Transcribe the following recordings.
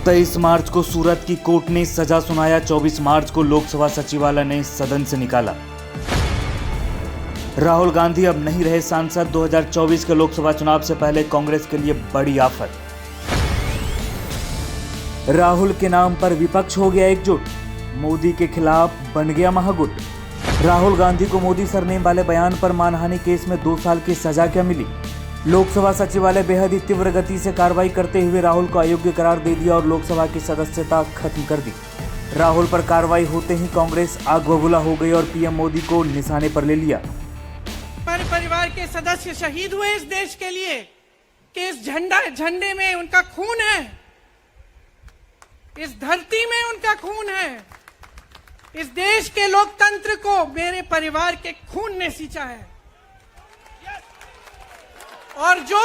23 मार्च को सूरत की कोर्ट ने सजा सुनाया। 24 मार्च को लोकसभा सचिवालय ने सदन से निकाला। राहुल गांधी अब नहीं रहे सांसद। 2024 के लोकसभा चुनाव से पहले कांग्रेस के लिए बड़ी आफत। राहुल के नाम पर विपक्ष हो गया एकजुट। मोदी के खिलाफ बन गया महागुट। राहुल गांधी को मोदी सरनेम वाले बयान पर मानहानि केस में 2 साल की सजा क्या मिली। लोकसभा सचिवालय बेहद ही तीव्र गति से कार्रवाई करते हुए राहुल को अयोग्य करार दे दिया और लोकसभा की सदस्यता खत्म कर दी। राहुल पर कार्रवाई होते ही कांग्रेस आग बबूला हो गई और पीएम मोदी को निशाने पर ले लिया। परिवार के सदस्य शहीद हुए इस देश के लिए कि इस झंडे में उनका खून है, इस धरती में उनका खून है। इस देश के लोकतंत्र को मेरे परिवार के खून ने सींचा है। और जो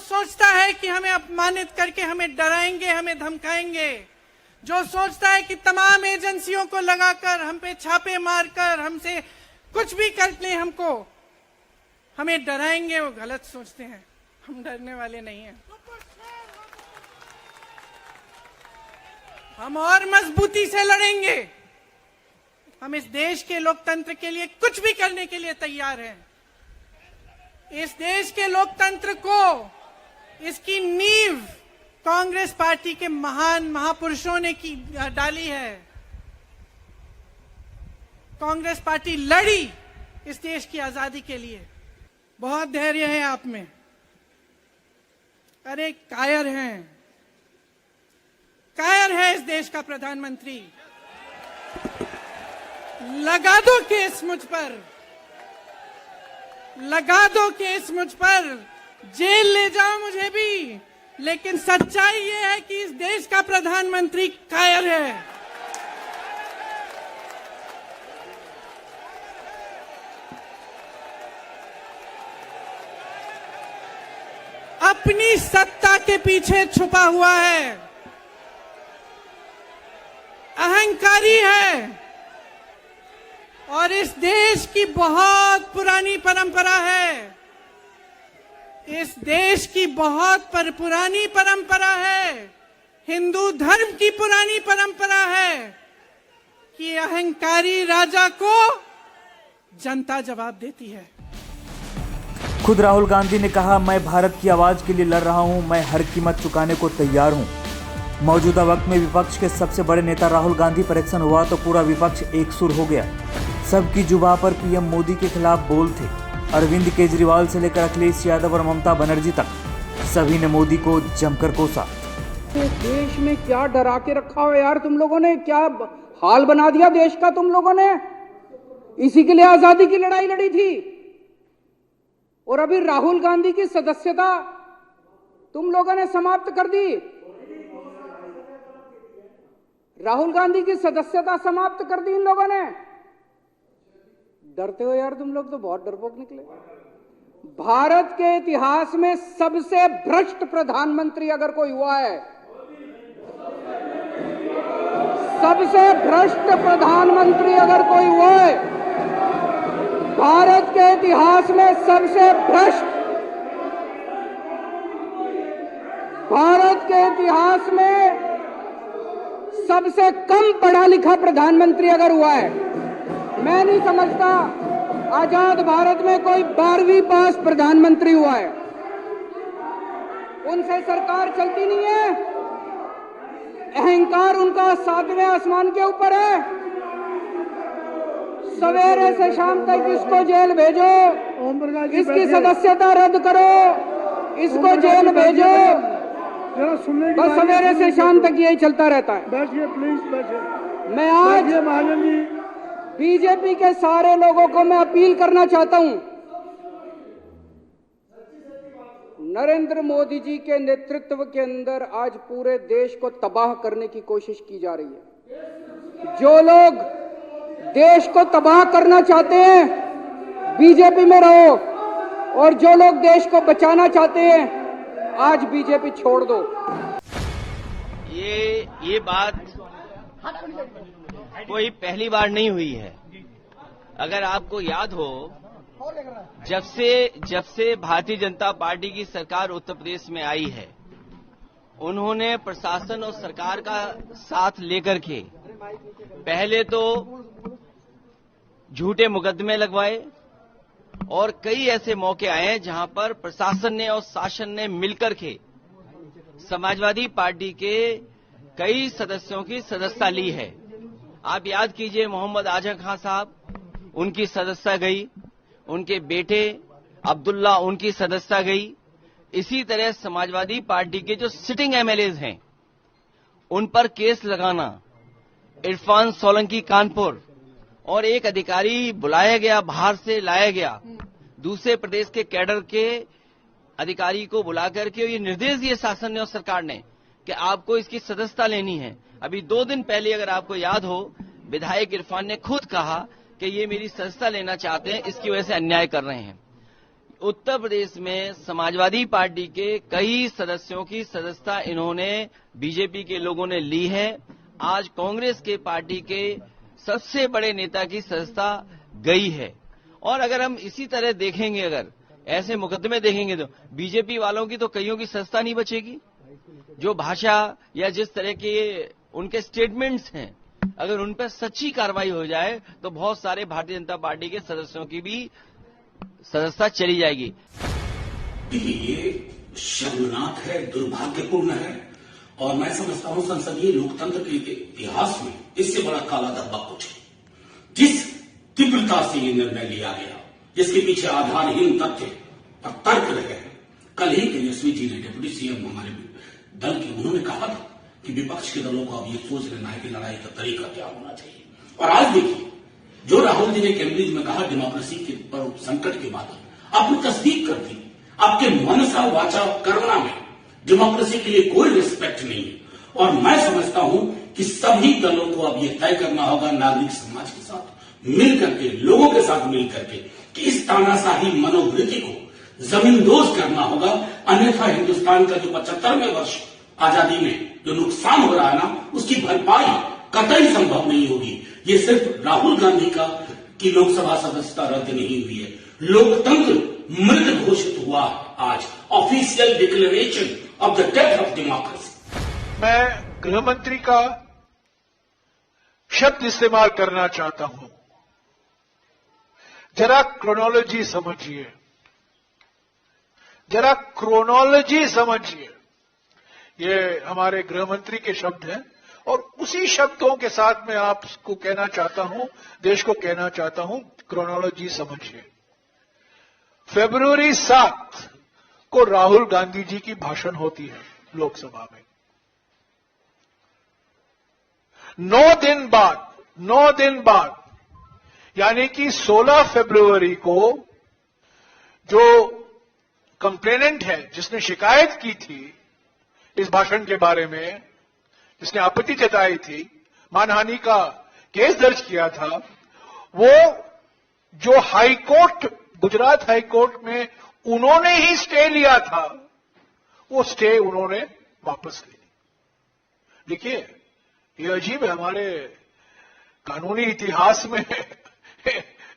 सोचता है कि हमें अपमानित करके हमें डराएंगे, हमें धमकाएंगे, जो सोचता है कि तमाम एजेंसियों को लगाकर हम पे छापे मारकर हमसे कुछ भी कर ले, हमें डराएंगे, वो गलत सोचते हैं। हम डरने वाले नहीं हैं। हम और मजबूती से लड़ेंगे। हम इस देश के लोकतंत्र के लिए कुछ भी करने के लिए तैयार हैं। इस देश के लोकतंत्र को, इसकी नींव कांग्रेस पार्टी के महान महापुरुषों ने डाली है। कांग्रेस पार्टी लड़ी इस देश की आजादी के लिए। बहुत धैर्य है आप में। अरे कायर है इस देश का प्रधानमंत्री। लगा दो केस मुझ पर, लगा दो केस मुझ पर, जेल ले जाओ मुझे भी, लेकिन सच्चाई ये है कि इस देश का प्रधानमंत्री कायर है। अपनी सत्ता के पीछे छुपा हुआ है, अहंकारी है। और इस देश की बहुत पुरानी परंपरा है, इस देश की बहुत पुरानी परंपरा है, हिंदू धर्म की पुरानी परंपरा है कि अहंकारी राजा को जनता जवाब देती है। खुद राहुल गांधी ने कहा, मैं भारत की आवाज के लिए लड़ रहा हूं, मैं हर कीमत चुकाने को तैयार हूं। मौजूदा वक्त में विपक्ष के सबसे बड़े नेता राहुल गांधी पर एक्शन हुआ तो पूरा विपक्ष एक सुर हो गया। सबकी जुबान पर पीएम मोदी के खिलाफ बोल थे। अरविंद केजरीवाल से लेकर अखिलेश यादव और ममता बनर्जी तक सभी ने मोदी को जमकर कोसा। देश में क्या डरा के रखा हो यार तुम लोगों ने, क्या हाल बना दिया देश का तुम लोगों ने। इसी के लिए आजादी की लड़ाई लड़ी थी। और अभी राहुल गांधी की सदस्यता तुम लोगों ने समाप्त कर दी। राहुल गांधी की सदस्यता समाप्त कर दी इन लोगों ने। डरते हो यार तुम लोग, तो बहुत डरपोक निकले। भारत के इतिहास में सबसे भ्रष्ट प्रधानमंत्री अगर कोई हुआ है, सबसे भ्रष्ट प्रधानमंत्री अगर कोई हुआ है, भारत के इतिहास में सबसे भ्रष्ट, भारत के इतिहास में सबसे कम पढ़ा लिखा प्रधानमंत्री अगर हुआ है, मैं नहीं समझता आजाद भारत में कोई 12वीं पास प्रधानमंत्री हुआ है। उनसे सरकार चलती नहीं है। अहंकार उनका 7वें आसमान के ऊपर है। सवेरे से शाम तक इसको जेल भेजो, इसकी सदस्यता रद्द करो, इसको जेल भेजो, बस सवेरे से शाम तक यही चलता रहता है। बैठिए प्लीज, बैठिए। मैं आज बीजेपी के सारे लोगों को मैं अपील करना चाहता हूं, नरेंद्र मोदी जी के नेतृत्व के अंदर आज पूरे देश को तबाह करने की कोशिश की जा रही है। जो लोग देश को तबाह करना चाहते हैं बीजेपी में रहो, और जो लोग देश को बचाना चाहते हैं आज बीजेपी छोड़ दो। ये बात कोई पहली बार नहीं हुई है। अगर आपको याद हो, जब से भारतीय जनता पार्टी की सरकार उत्तर प्रदेश में आई है उन्होंने प्रशासन और सरकार का साथ लेकर के पहले तो झूठे मुकदमे लगवाए और कई ऐसे मौके आए हैं जहां पर प्रशासन ने और शासन ने मिलकर के समाजवादी पार्टी के कई सदस्यों की सदस्यता ली है। आप याद कीजिए, मोहम्मद आजम खान साहब, उनकी सदस्यता गई, उनके बेटे अब्दुल्ला, उनकी सदस्यता गई। इसी तरह समाजवादी पार्टी के जो सिटिंग एमएलएज हैं उन पर केस लगाना, इरफान सोलंकी कानपुर, और एक अधिकारी बुलाया गया, बाहर से लाया गया, दूसरे प्रदेश के कैडर के अधिकारी को बुलाकर के ये निर्देश दिए शासन ने और सरकार ने कि आपको इसकी सदस्यता लेनी है। अभी 2 दिन पहले अगर आपको याद हो, विधायक इरफान ने खुद कहा कि ये मेरी सदस्यता लेना चाहते हैं, इसकी वजह से अन्याय कर रहे हैं। उत्तर प्रदेश में समाजवादी पार्टी के कई सदस्यों की सदस्यता इन्होंने, बीजेपी के लोगों ने ली है। आज कांग्रेस के पार्टी के सबसे बड़े नेता की सदस्यता गई है। और अगर हम इसी तरह देखेंगे, अगर ऐसे मुकदमे देखेंगे तो बीजेपी वालों की तो कईयों की सदस्यता नहीं बचेगी। जो भाषा या जिस तरह के उनके स्टेटमेंट्स हैं, अगर उन पर सच्ची कार्रवाई हो जाए तो बहुत सारे भारतीय जनता पार्टी के सदस्यों की भी सदस्यता चली जाएगी। ये शर्मनाक है, दुर्भाग्यपूर्ण है, और मैं समझता हूं संसदीय लोकतंत्र के इतिहास में इससे बड़ा काला धब्बा कुछ है। जिस तीव्रता से ये निर्णय लिया गया, जिसके पीछे आधारहीन तथ्य और तर्क रहे हैं। कल ही तेजस्वी जी ने, डिप्टी सीएम हमारे दल के, उन्होंने कहा था कि विपक्ष के दलों को अब ये सोच लेना है कि लड़ाई का तरीका क्या होना चाहिए। और आज देखिए, जो राहुल जी ने कैम्ब्रिज में कहा डेमोक्रेसी के पर संकट के बाद, आपने तस्दीक कर दी। आपके मनसा वाचा कर्मणा में डेमोक्रेसी के लिए कोई रिस्पेक्ट नहीं है। और मैं समझता हूं कि सभी दलों को अब यह तय करना होगा, नागरिक समाज के साथ मिल करके, लोगों के साथ मिल करके, कि इस तानाशाही मनोवृत्ति को जमींदोज करना होगा। अन्यथा हिंदुस्तान का जो 75वें वर्ष आजादी में जो नुकसान हो रहा है ना, उसकी भरपाई कतई संभव नहीं होगी। ये सिर्फ राहुल गांधी का की लोकसभा सदस्यता रद्द नहीं हुई है, लोकतंत्र मृत घोषित हुआ आज। Official declaration of the death of democracy. मैं गृह मंत्री का शब्द इस्तेमाल करना चाहता हूं। जरा क्रोनोलॉजी समझिए, जरा क्रोनोलॉजी समझिए। ये हमारे गृह मंत्री के शब्द हैं और उसी शब्दों के साथ मैं आपको कहना चाहता हूं, देश को कहना चाहता हूं, क्रोनोलॉजी समझिए। फरवरी 7 को राहुल गांधी जी की भाषण होती है लोकसभा में। 9 दिन बाद यानी कि 16 फरवरी को जो कंप्लेनेंट है, जिसने शिकायत की थी इस भाषण के बारे में, जिसने आपत्ति जताई थी, मानहानि का केस दर्ज किया था, वो जो हाईकोर्ट, गुजरात हाईकोर्ट में उन्होंने ही स्टे लिया था, वो स्टे उन्होंने वापस ले ली। देखिए, ये अजीब है, हमारे कानूनी इतिहास में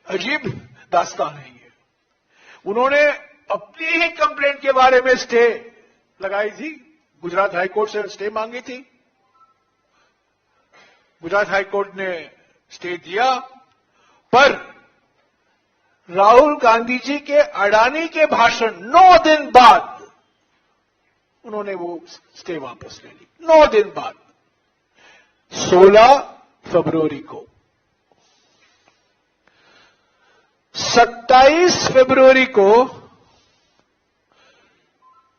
अजीब दास्तान है ये। उन्होंने अपनी ही कंप्लेंट के बारे में स्टे लगाई थी, गुजरात हाईकोर्ट से स्टे मांगी थी, गुजरात हाईकोर्ट ने स्टे दिया, पर राहुल गांधी जी के अडानी के भाषण 9 दिन बाद उन्होंने वो स्टे वापस ले ली। 9 दिन बाद 16 फरवरी को, 27 फरवरी को,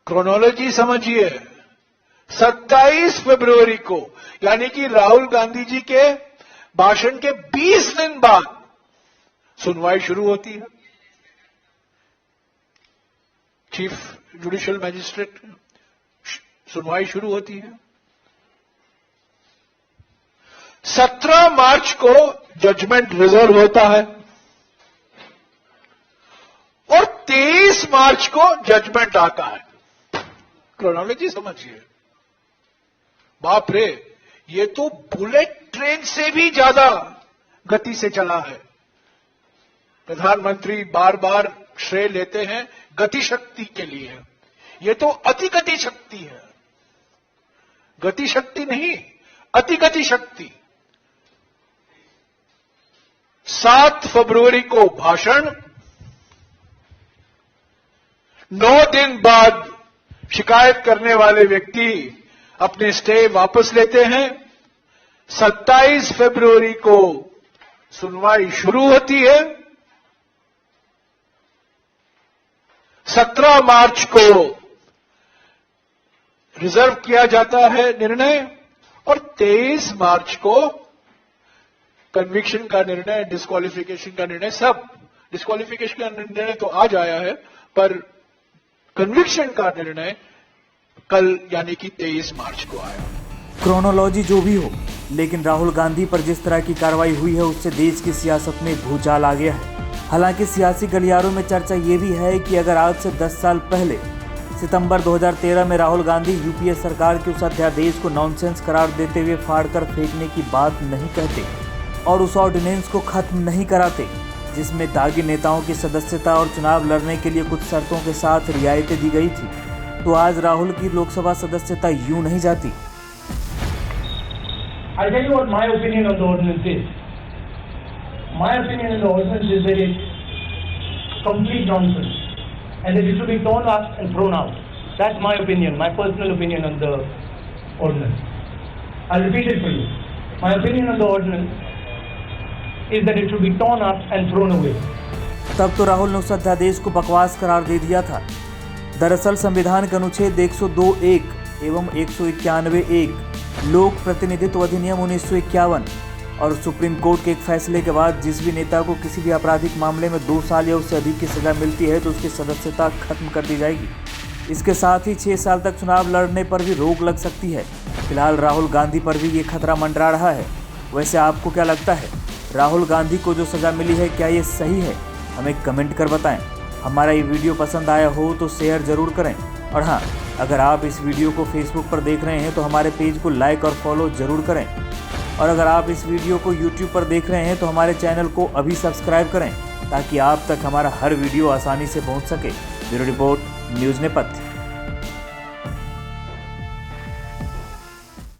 क्रोनोलॉजी समझिए, 27 फरवरी को यानी कि राहुल गांधी जी के भाषण के 20 दिन बाद सुनवाई शुरू होती है। चीफ जुडिशियल मैजिस्ट्रेट, सुनवाई शुरू होती है। 17 मार्च को जजमेंट रिजर्व होता है और 23 मार्च को जजमेंट आता है। क्रोनोलॉजी समझिए। बाप रे, ये तो बुलेट ट्रेन से भी ज्यादा गति से चला है। प्रधानमंत्री बार बार श्रेय लेते हैं गति शक्ति के लिए, ये तो अति गति शक्ति है। गति शक्ति नहीं, अति गति शक्ति। 7 फरवरी को भाषण, 9 दिन बाद शिकायत करने वाले व्यक्ति अपने स्टे वापस लेते हैं। 27 फरवरी को सुनवाई शुरू होती है। 17 मार्च को रिजर्व किया जाता है निर्णय और 23 मार्च को कन्विक्शन का निर्णय, डिस्क्वालिफिकेशन का निर्णय, सब डिस्क्वालिफिकेशन का निर्णय तो आज आया है, पर कन्विक्शन का निर्णय कल यानी कि 23 मार्च को आया। क्रोनोलॉजी जो भी हो, लेकिन राहुल गांधी पर जिस तरह की कार्रवाई हुई है उससे देश की सियासत में भूचाल आ गया है। हालांकि सियासी गलियारों में चर्चा ये भी है कि अगर आज से 10 साल पहले सितंबर 2013 में राहुल गांधी यूपीए सरकार के उस अध्यादेश को नॉनसेंस करार देते हुए फाड़कर फेंकने की बात नहीं कहते और उस ऑर्डिनेंस को खत्म नहीं कराते जिसमें दागी नेताओं की सदस्यता और चुनाव लड़ने के लिए कुछ शर्तों के साथ रियायतें दी गई थी, तो आज राहुल की लोकसभा सदस्यता यूं नहीं जाती। I'll tell you what my opinion on the ordinance is. My opinion on the ordinance is that it's complete nonsense and that it should be torn up and thrown out. That's my opinion, my personal opinion on the ordinance. I'll repeat it for you. My opinion on the ordinance is that it should be torn up and thrown away. तब तो राहुल ने उस अध्यादेश को बकवास करार दे दिया था। दरअसल संविधान के अनुच्छेद 102(1) एवं 191(1) लोक प्रतिनिधित्व अधिनियम 1951 और सुप्रीम कोर्ट के एक फैसले के बाद जिस भी नेता को किसी भी आपराधिक मामले में 2 साल या उससे अधिक की सजा मिलती है तो उसकी सदस्यता खत्म कर दी जाएगी। इसके साथ ही 6 साल तक चुनाव लड़ने पर भी रोक लग सकती है। फिलहाल राहुल गांधी पर भी ये खतरा मंडरा रहा है। वैसे आपको क्या लगता है, राहुल गांधी को जो सजा मिली है क्या ये सही है? हमें कमेंट कर बताएं। हमारा ये वीडियो पसंद आया हो तो शेयर ज़रूर करें और हाँ, अगर आप इस वीडियो को फेसबुक पर देख रहे हैं तो हमारे पेज को लाइक और फॉलो ज़रूर करें और अगर आप इस वीडियो को यूट्यूब पर देख रहे हैं तो हमारे चैनल को अभी सब्सक्राइब करें ताकि आप तक हमारा हर वीडियो आसानी से पहुंच सके। ब्यूरो रिपोर्ट, न्यूज़ नेपथ्य।